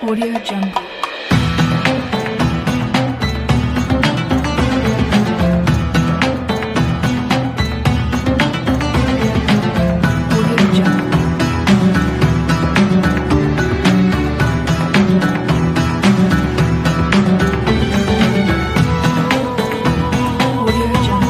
Audio Jungle. Audio Jungle. Audio Jungle. Audio Jungle.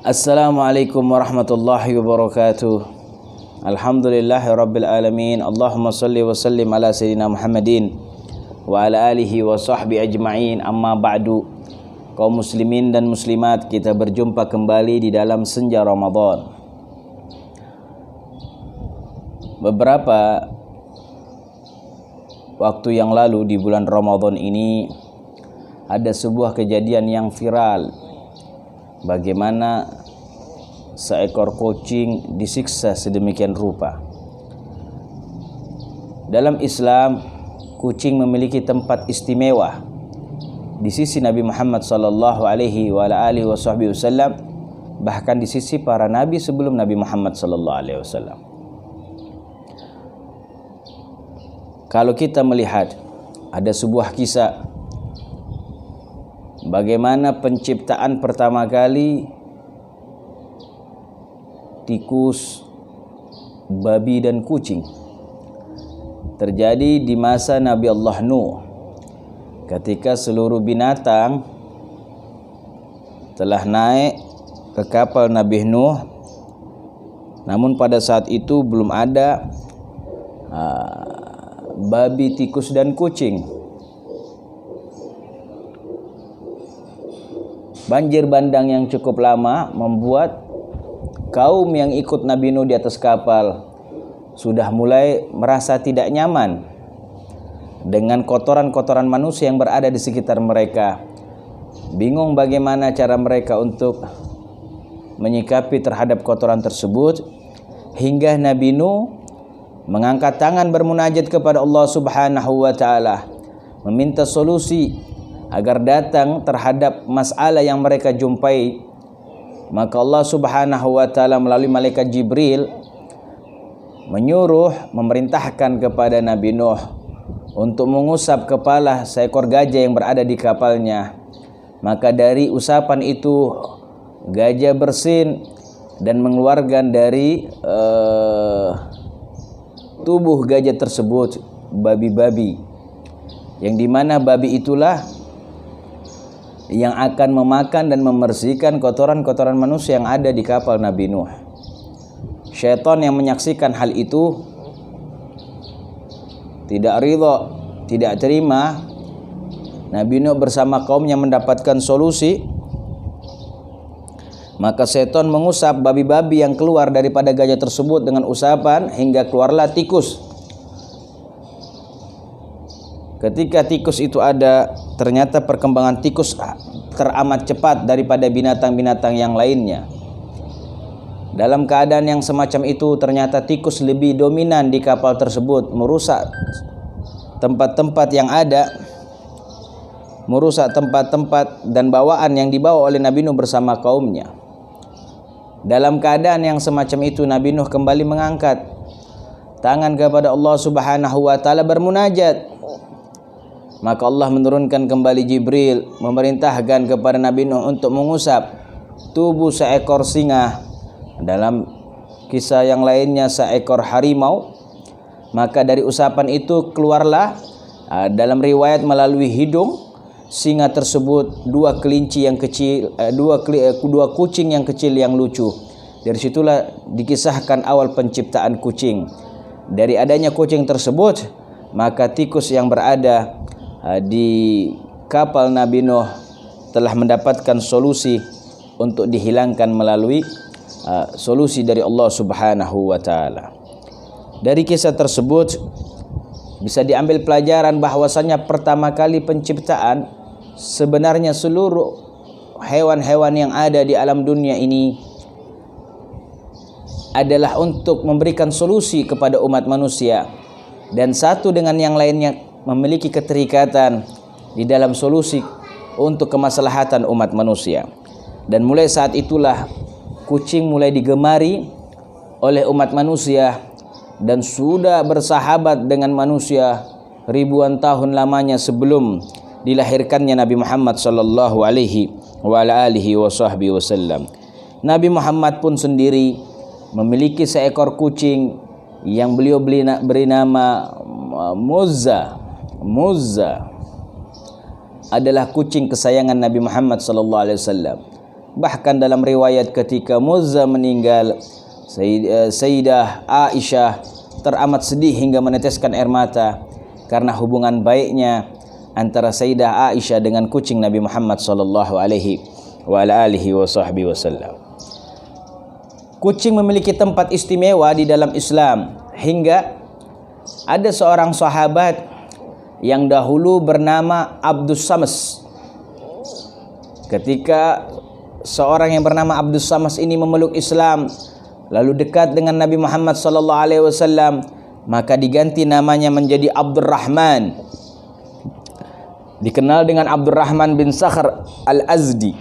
Assalamualaikum warahmatullahi wabarakatuh. Alhamdulillahi rabbil alamin. Allahumma salli wa sallim ala sayyidina Muhammadin wa ala alihi wa sahbihi ajma'in. Amma ba'du. Kaum muslimin dan muslimat, kita berjumpa kembali di dalam senja Ramadan. Beberapa waktu yang lalu di bulan Ramadan ini ada sebuah kejadian yang viral. Bagaimana seekor kucing disiksa sedemikian rupa. Dalam Islam, kucing memiliki tempat istimewa di sisi Nabi Muhammad sallallahu alaihi wasallam, bahkan di sisi para nabi sebelum Nabi Muhammad sallallahu alaihi wasallam. Kalau kita melihat ada sebuah kisah bagaimana penciptaan pertama kali tikus, babi dan kucing terjadi di masa Nabi Allah Nuh, ketika seluruh binatang telah naik ke kapal Nabi Nuh. Namun pada saat itu belum ada babi, tikus dan kucing. Banjir bandang yang cukup lama membuat kaum yang ikut Nabi Nuh di atas kapal sudah mulai merasa tidak nyaman dengan kotoran-kotoran manusia yang berada di sekitar mereka. Bingung bagaimana cara mereka untuk menyikapi terhadap kotoran tersebut, hingga Nabi Nuh mengangkat tangan bermunajat kepada Allah Subhanahu wa taala, meminta solusi agar datang terhadap masalah yang mereka jumpai. Maka Allah Subhanahu wa taala melalui malaikat Jibril memerintahkan kepada Nabi Nuh untuk mengusap kepala seekor gajah yang berada di kapalnya. Maka dari usapan itu gajah bersin dan mengeluarkan dari tubuh gajah tersebut babi-babi, yang dimana babi itulah yang akan memakan dan membersihkan kotoran-kotoran manusia yang ada di kapal Nabi Nuh. Syaitan yang menyaksikan hal itu tidak ridha, tidak terima Nabi Nuh bersama kaumnya mendapatkan solusi. Maka syaitan mengusap babi-babi yang keluar daripada gajah tersebut dengan usapan hingga keluarlah tikus. Ketika tikus itu ada, ternyata perkembangan tikus teramat cepat daripada binatang-binatang yang lainnya. Dalam keadaan yang semacam itu, ternyata tikus lebih dominan di kapal tersebut, merusak tempat-tempat yang ada, merusak tempat-tempat dan bawaan yang dibawa oleh Nabi Nuh bersama kaumnya. Dalam keadaan yang semacam itu, Nabi Nuh kembali mengangkat tangan kepada Allah Subhanahu wa taala bermunajat. Maka Allah menurunkan kembali Jibril, memerintahkan kepada Nabi Nuh untuk mengusap tubuh seekor singa. Dalam kisah yang lainnya seekor harimau. Maka dari usapan itu keluarlah dalam riwayat melalui hidung singa tersebut dua kelinci yang kecil, dua kucing yang kecil yang lucu. Dari situlah dikisahkan awal penciptaan kucing. Dari adanya kucing tersebut, maka tikus yang berada di kapal Nabi Nuh telah mendapatkan solusi untuk dihilangkan melalui solusi dari Allah Subhanahu wa taala. Dari kisah tersebut bisa diambil pelajaran bahwasanya pertama kali penciptaan sebenarnya seluruh hewan-hewan yang ada di alam dunia ini adalah untuk memberikan solusi kepada umat manusia, dan satu dengan yang lainnya memiliki keterikatan di dalam solusi untuk kemaslahatan umat manusia. Dan mulai saat itulah kucing mulai digemari oleh umat manusia dan sudah bersahabat dengan manusia ribuan tahun lamanya sebelum dilahirkannya Nabi Muhammad sallallahu alaihi wa ala alihi wasallam. Nabi Muhammad pun sendiri memiliki seekor kucing yang beliau beri nama Muzza. Muzza adalah kucing kesayangan Nabi Muhammad sallallahu alaihi wasallam. Bahkan dalam riwayat ketika Muzza meninggal, Sayyidah Aisyah teramat sedih hingga meneteskan air mata karena hubungan baiknya antara Sayyidah Aisyah dengan kucing Nabi Muhammad sallallahu alaihi wa ala alihi wasallam. Kucing memiliki tempat istimewa di dalam Islam, hingga ada seorang sahabat yang dahulu bernama Abdus Samas. Ketika seorang yang bernama Abdus Samas ini memeluk Islam, lalu dekat dengan Nabi Muhammad sallallahu alaihi wasallam, maka diganti namanya menjadi Abdurrahman. Dikenal dengan Abdurrahman bin Sakhr Al-Azdi.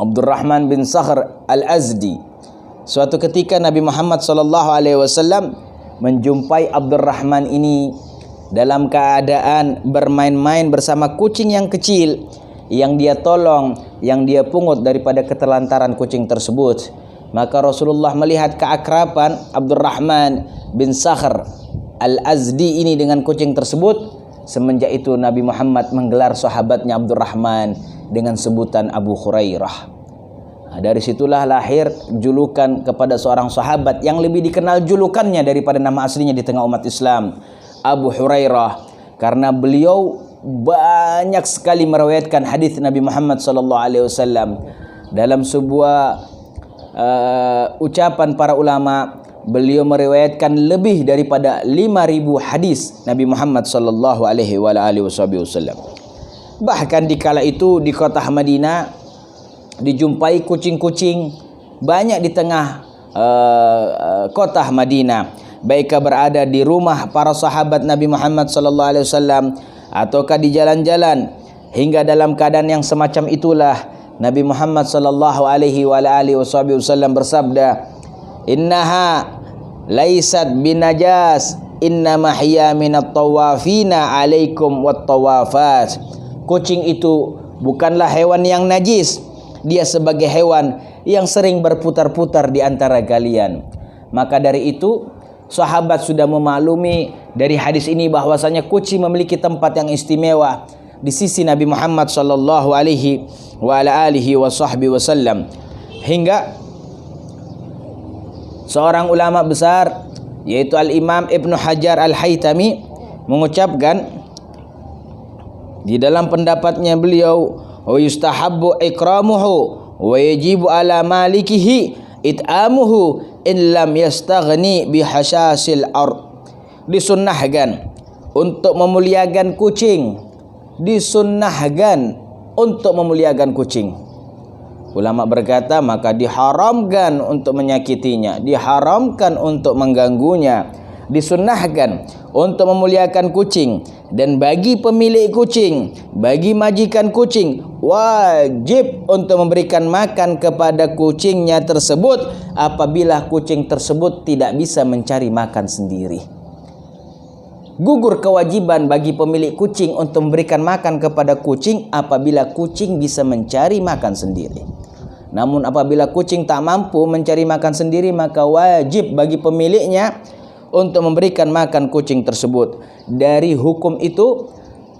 Abdurrahman bin Sakhr Al-Azdi. Suatu ketika Nabi Muhammad sallallahu alaihi wasallam menjumpai Abdurrahman ini dalam keadaan bermain-main bersama kucing yang kecil yang dia tolong, yang dia pungut daripada keterlantaran kucing tersebut. Maka Rasulullah melihat keakraban Abdurrahman bin Sakhr Al-Azdi ini dengan kucing tersebut. Semenjak itu Nabi Muhammad menggelar sahabatnya Abdurrahman dengan sebutan Abu Hurairah. Nah, dari situlah lahir julukan kepada seorang sahabat yang lebih dikenal julukannya daripada nama aslinya di tengah umat Islam, Abu Hurairah, karena beliau banyak sekali meriwayatkan hadis Nabi Muhammad sallallahu alaihi wasallam. Dalam sebuah ucapan para ulama, beliau meriwayatkan lebih daripada 5.000 hadis Nabi Muhammad sallallahu alaihi wasallam. Bahkan di kala itu di kota Madinah dijumpai kucing-kucing banyak di tengah kota Madinah, baik berada di rumah para sahabat Nabi Muhammad sallallahu alaihi wasallam ataukah di jalan-jalan. Hingga dalam keadaan yang semacam itulah Nabi Muhammad sallallahu alaihi wasallam bersabda, "Innaha laisat binajas, innama hiya minat tawafina alaikum wat tawafat." Kucing itu bukanlah hewan yang najis, dia sebagai hewan yang sering berputar-putar di antara kalian. Maka dari itu sahabat sudah memaklumi dari hadis ini bahwasanya kucing memiliki tempat yang istimewa di sisi Nabi Muhammad sallallahu alaihi wasallam. Hingga seorang ulama besar yaitu Al-Imam Ibnu Hajar Al-Haytami mengucapkan di dalam pendapatnya beliau, wa yustahabbu ikramuhu wa yajibu ala malikihi it'amuhu in lam yastaghni bihashasil ard. Disunnahkan untuk memuliakan kucing. Disunnahkan untuk memuliakan kucing. Ulama berkata maka diharamkan untuk menyakitinya, diharamkan untuk mengganggunya. Disunnahkan untuk memuliakan kucing, dan bagi pemilik kucing, bagi majikan kucing, wajib untuk memberikan makan kepada kucingnya tersebut apabila kucing tersebut tidak bisa mencari makan sendiri. Gugur kewajiban bagi pemilik kucing untuk memberikan makan kepada kucing apabila kucing bisa mencari makan sendiri. Namun apabila kucing tak mampu mencari makan sendiri, maka wajib bagi pemiliknya untuk memberikan makan kucing tersebut. Dari hukum itu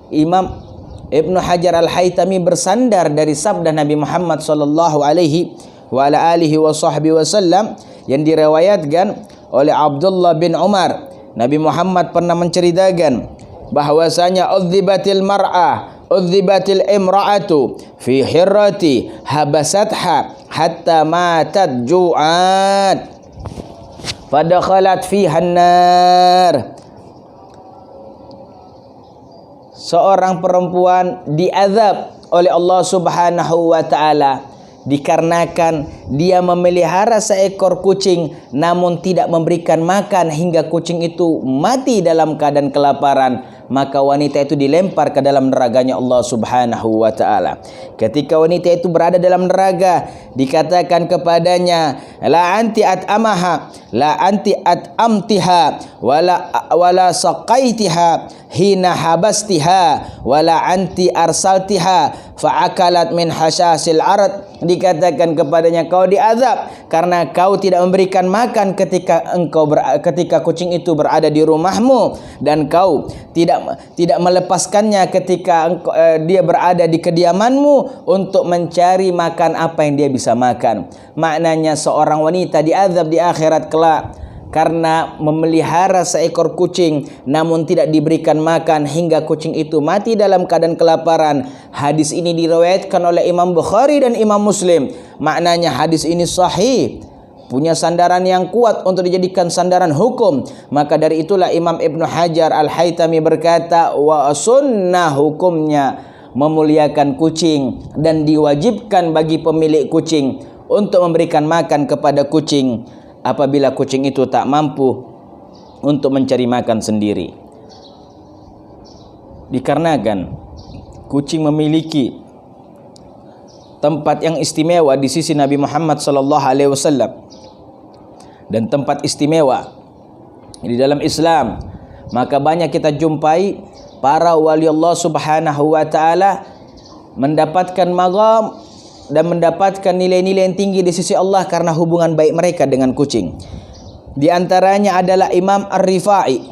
Imam Ibnu Hajar Al-Haytami bersandar dari sabda Nabi Muhammad sallallahu alaihi wasallam yang diriwayatkan oleh Abdullah bin Umar. Nabi Muhammad pernah menceritakan bahwasanya udzibatil mar'ah, udzibatil imra'atu fi hirrati habasatha hatta matat ju'at fadakhalat fiha an-nar. Seorang perempuan diazab oleh Allah Subhanahu wa taala dikarenakan dia memelihara seekor kucing namun tidak memberikan makan hingga kucing itu mati dalam keadaan kelaparan, maka wanita itu dilempar ke dalam neraganya Allah Subhanahu wa taala. Ketika wanita itu berada dalam neraga, dikatakan kepadanya, la anti at'amaha, la anti at'amtiha, wala saqaitiha hina habastiha, wala anti arsaltiha fa'akalat min hasyasil arad. Dikatakan kepadanya, kau diazab karena kau tidak memberikan makan ketika kucing itu berada di rumahmu, dan kau tidak melepaskannya ketika dia berada di kediamanmu untuk mencari makan apa yang dia bisa makan. Maknanya seorang wanita diazab di akhirat kelak karena memelihara seekor kucing namun tidak diberikan makan hingga kucing itu mati dalam keadaan kelaparan. Hadis ini diriwayatkan oleh Imam Bukhari dan Imam Muslim. Maknanya hadis ini sahih, punya sandaran yang kuat untuk dijadikan sandaran hukum. Maka dari itulah Imam Ibnu Hajar Al-Haytami berkata, wa sunnah hukumnya memuliakan kucing dan diwajibkan bagi pemilik kucing untuk memberikan makan kepada kucing apabila kucing itu tak mampu untuk mencari makan sendiri. Dikarenakan kucing memiliki tempat yang istimewa di sisi Nabi Muhammad sallallahu alaihi wasallam dan tempat istimewa di dalam Islam, maka banyak kita jumpai para wali Allah Subhanahu wa taala mendapatkan maqam dan mendapatkan nilai-nilai yang tinggi di sisi Allah karena hubungan baik mereka dengan kucing. Di antaranya adalah Imam Ar-Rifai.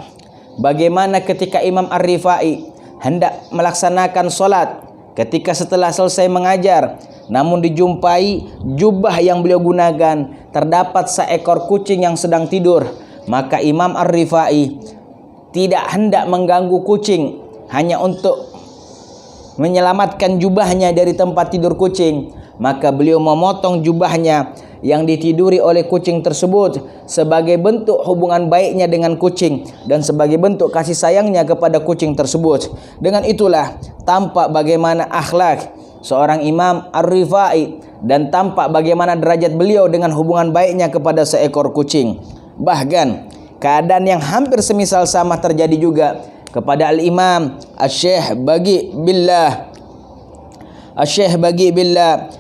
Bagaimana ketika Imam Ar-Rifai hendak melaksanakan solat, ketika setelah selesai mengajar, namun dijumpai jubah yang beliau gunakan terdapat seekor kucing yang sedang tidur, maka Imam Ar-Rifai tidak hendak mengganggu kucing hanya untuk menyelamatkan jubahnya dari tempat tidur kucing, maka beliau memotong jubahnya yang ditiduri oleh kucing tersebut sebagai bentuk hubungan baiknya dengan kucing dan sebagai bentuk kasih sayangnya kepada kucing tersebut. Dengan itulah tampak bagaimana akhlak seorang Imam Ar-Rifai dan tampak bagaimana derajat beliau dengan hubungan baiknya kepada seekor kucing. Bahkan keadaan yang hampir semisal sama terjadi juga kepada Al-Imam Asy-Syaikh Baqi Billah.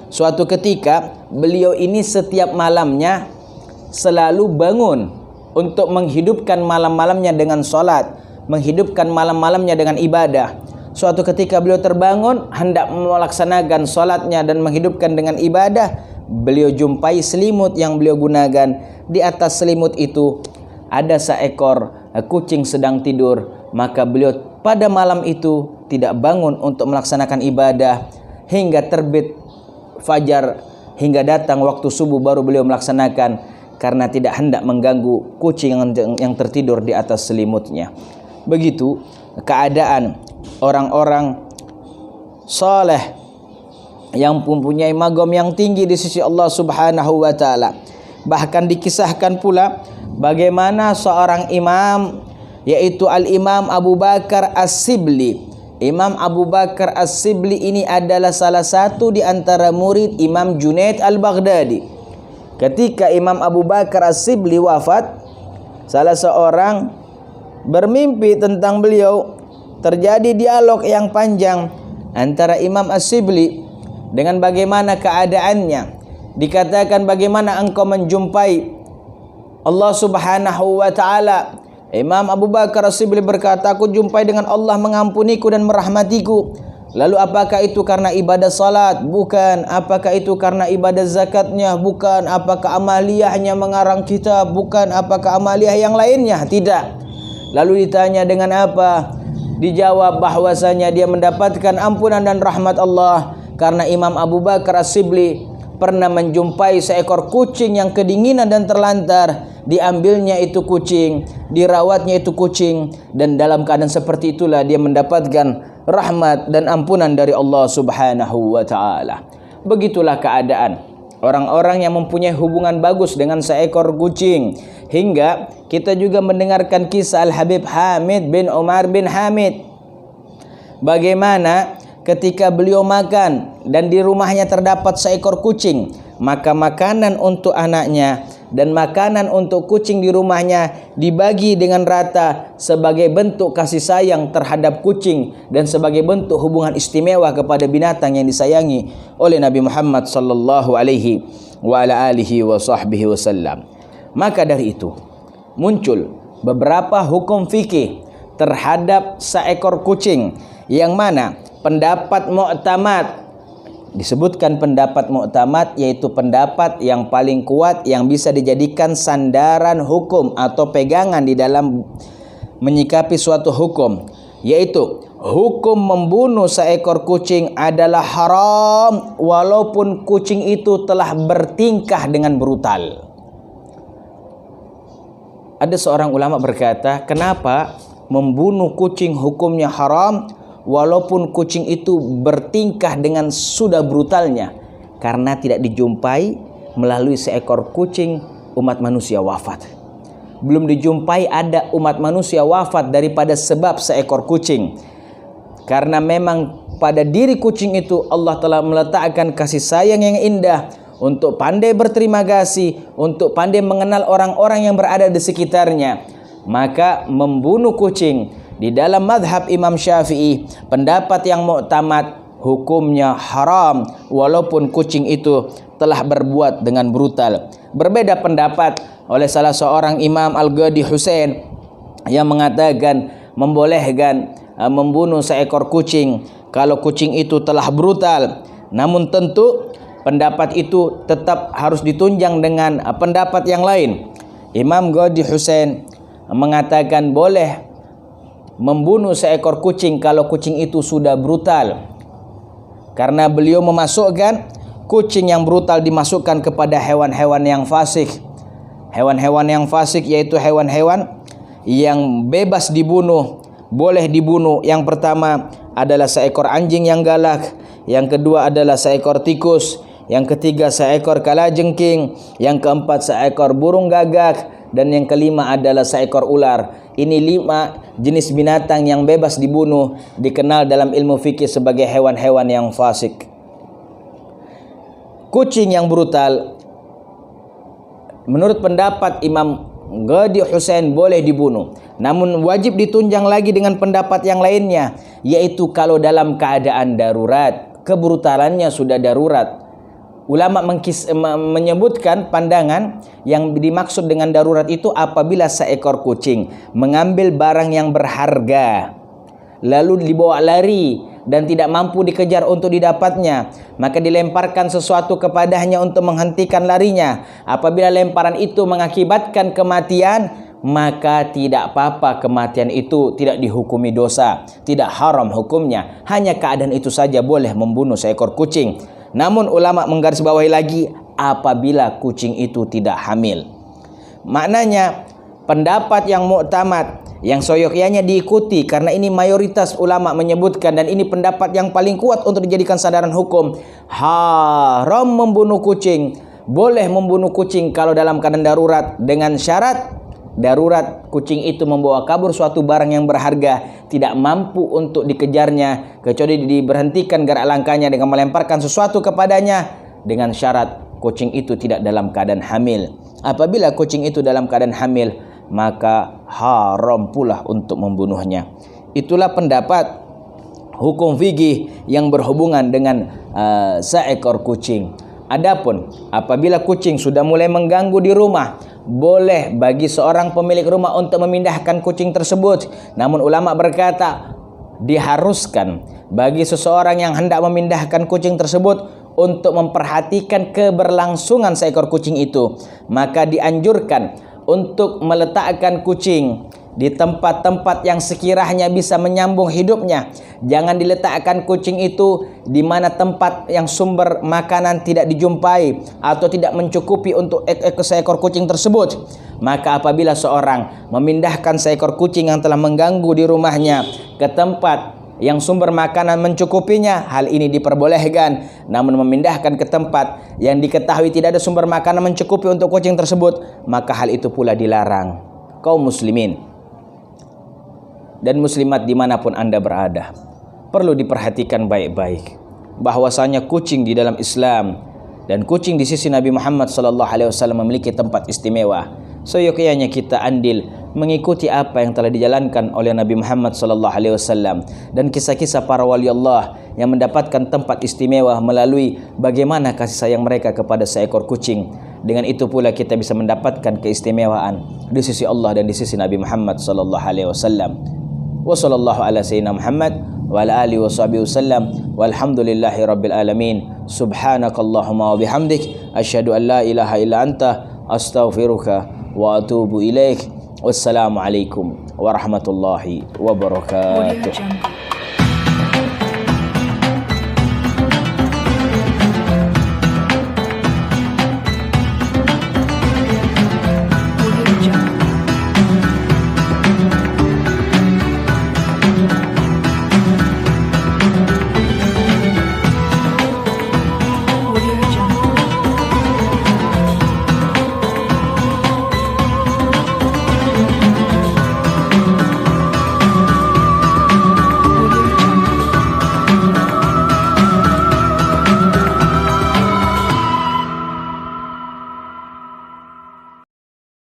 Suatu ketika beliau ini setiap malamnya selalu bangun untuk menghidupkan malam-malamnya dengan solat, menghidupkan malam-malamnya dengan ibadah. Suatu ketika beliau terbangun hendak melaksanakan solatnya dan menghidupkan dengan ibadah, beliau jumpai selimut yang beliau gunakan. Di atas selimut itu ada seekor kucing sedang tidur. Maka beliau pada malam itu tidak bangun untuk melaksanakan ibadah hingga terbit fajar, hingga datang waktu subuh baru beliau melaksanakan karena tidak hendak mengganggu kucing yang tertidur di atas selimutnya. Begitu keadaan orang-orang saleh yang mempunyai maqam yang tinggi di sisi Allah Subhanahu wa taala. Bahkan dikisahkan pula bagaimana seorang imam, yaitu Al-Imam Abu Bakar As-Sibli. Imam Abu Bakar As-Sibli ini adalah salah satu di antara murid Imam Junaid Al-Baghdadi. Ketika Imam Abu Bakar As-Sibli wafat, salah seorang bermimpi tentang beliau. Terjadi dialog yang panjang antara Imam As-Sibli dengan bagaimana keadaannya. Dikatakan, bagaimana engkau menjumpai Allah Subhanahu wa taala? Imam Abu Bakar As-Sibli berkata, aku jumpai dengan Allah mengampuniku dan merahmatiku. Lalu apakah itu karena ibadah salat? Bukan. Apakah itu karena ibadah zakatnya? Bukan. Apakah amaliyahnya mengarang kitab? Bukan. Apakah amaliyah yang lainnya? Tidak. Lalu ditanya dengan apa? Dijawab bahwasanya dia mendapatkan ampunan dan rahmat Allah karena Imam Abu Bakar As-Sibli pernah menjumpai seekor kucing yang kedinginan dan terlantar. Diambilnya itu kucing, dirawatnya itu kucing, dan dalam keadaan seperti itulah dia mendapatkan rahmat dan ampunan dari Allah Subhanahu wa taala. Begitulah keadaan orang-orang yang mempunyai hubungan bagus dengan seekor kucing. Hingga kita juga mendengarkan kisah Al-Habib Hamid bin Umar bin Hamid, bagaimana ketika beliau makan dan di rumahnya terdapat seekor kucing, maka makanan untuk anaknya dan makanan untuk kucing di rumahnya dibagi dengan rata sebagai bentuk kasih sayang terhadap kucing dan sebagai bentuk hubungan istimewa kepada binatang yang disayangi oleh Nabi Muhammad sallallahu alaihi wa ala alihi wa sahbihi wasallam. Maka dari itu muncul beberapa hukum fikih terhadap seekor kucing, yang mana pendapat mu'tamad, disebutkan pendapat mu'tamad yaitu pendapat yang paling kuat yang bisa dijadikan sandaran hukum atau pegangan di dalam menyikapi suatu hukum, yaitu hukum membunuh seekor kucing adalah haram walaupun kucing itu telah bertingkah dengan brutal. Ada seorang ulama berkata, kenapa membunuh kucing hukumnya haram walaupun kucing itu bertingkah dengan sudah brutalnya? Karena tidak dijumpai melalui seekor kucing umat manusia wafat. Belum dijumpai ada umat manusia wafat daripada sebab seekor kucing. Karena memang pada diri kucing itu Allah telah meletakkan kasih sayang yang indah, untuk pandai berterima kasih, untuk pandai mengenal orang-orang yang berada di sekitarnya. Maka membunuh kucing di dalam mazhab Imam Syafi'i, pendapat yang mu'tamad, hukumnya haram walaupun kucing itu telah berbuat dengan brutal. Berbeda pendapat oleh salah seorang Imam Al-Ghadi Husain yang mengatakan membolehkan membunuh seekor kucing kalau kucing itu telah brutal. Namun tentu pendapat itu tetap harus ditunjang dengan pendapat yang lain. Imam Ghadi Husain mengatakan boleh membunuh seekor kucing kalau kucing itu sudah brutal, karena beliau memasukkan kucing yang brutal dimasukkan kepada hewan-hewan yang fasik. Hewan-hewan yang fasik yaitu hewan-hewan yang bebas dibunuh, boleh dibunuh. Yang pertama adalah seekor anjing yang galak, yang kedua adalah seekor tikus, yang ketiga seekor kalajengking, yang keempat seekor burung gagak, dan yang kelima adalah seekor ular. Ini 5 jenis binatang yang bebas dibunuh, dikenal dalam ilmu fikih sebagai hewan-hewan yang fasik. Kucing yang brutal, menurut pendapat Imam Ghadi Husain boleh dibunuh. Namun wajib ditunjang lagi dengan pendapat yang lainnya, yaitu kalau dalam keadaan darurat, kebrutalannya sudah darurat. Ulama menyebutkan pandangan yang dimaksud dengan darurat itu apabila seekor kucing mengambil barang yang berharga lalu dibawa lari dan tidak mampu dikejar untuk didapatnya, maka dilemparkan sesuatu kepadanya untuk menghentikan larinya. Apabila lemparan itu mengakibatkan kematian, maka tidak apa-apa, kematian itu tidak dihukumi dosa, tidak haram hukumnya. Hanya keadaan itu saja boleh membunuh seekor kucing. Namun ulama menggarisbawahi lagi apabila kucing itu tidak hamil. Maknanya pendapat yang mu'tamad, yang soyokianya diikuti, karena ini mayoritas ulama menyebutkan dan ini pendapat yang paling kuat untuk dijadikan sandaran hukum, haram membunuh kucing. Boleh membunuh kucing kalau dalam keadaan darurat, dengan syarat darurat kucing itu membawa kabur suatu barang yang berharga, tidak mampu untuk dikejarnya kecuali diberhentikan gerak langkahnya dengan melemparkan sesuatu kepadanya, dengan syarat kucing itu tidak dalam keadaan hamil. Apabila kucing itu dalam keadaan hamil, maka haram pula untuk membunuhnya. Itulah pendapat hukum fikih yang berhubungan dengan seekor kucing. Adapun apabila kucing sudah mulai mengganggu di rumah, boleh bagi seorang pemilik rumah untuk memindahkan kucing tersebut. Namun ulama berkata diharuskan bagi seseorang yang hendak memindahkan kucing tersebut untuk memperhatikan keberlangsungan seekor kucing itu. Maka dianjurkan untuk meletakkan kucing di tempat-tempat yang sekiranya bisa menyambung hidupnya. Jangan diletakkan kucing itu di mana tempat yang sumber makanan tidak dijumpai atau tidak mencukupi untuk seekor kucing tersebut. Maka apabila seorang memindahkan seekor kucing yang telah mengganggu di rumahnya ke tempat yang sumber makanan mencukupinya, hal ini diperbolehkan. Namun memindahkan ke tempat yang diketahui tidak ada sumber makanan mencukupi untuk kucing tersebut, maka hal itu pula dilarang. Kaum muslimin dan muslimat dimanapun Anda berada, perlu diperhatikan baik-baik bahwasanya kucing di dalam Islam dan kucing di sisi Nabi Muhammad sallallahu alaihi wasallam memiliki tempat istimewa. Seyogyanya kita andil mengikuti apa yang telah dijalankan oleh Nabi Muhammad sallallahu alaihi wasallam dan kisah-kisah para wali Allah yang mendapatkan tempat istimewa melalui bagaimana kasih sayang mereka kepada seekor kucing. Dengan itu pula kita bisa mendapatkan keistimewaan di sisi Allah dan di sisi Nabi Muhammad sallallahu alaihi wasallam. Wa sallallahu ala sayyidina Muhammad wa ala alihi wa sahbihi wasallam walhamdulillahi rabbil alamin. Subhanakallahumma wa bihamdik asyhadu an la ilaha illa anta astaghfiruka wa atubu ilaik. Wassalamualaikum warahmatullahi wabarakatuh. Audio Jungle.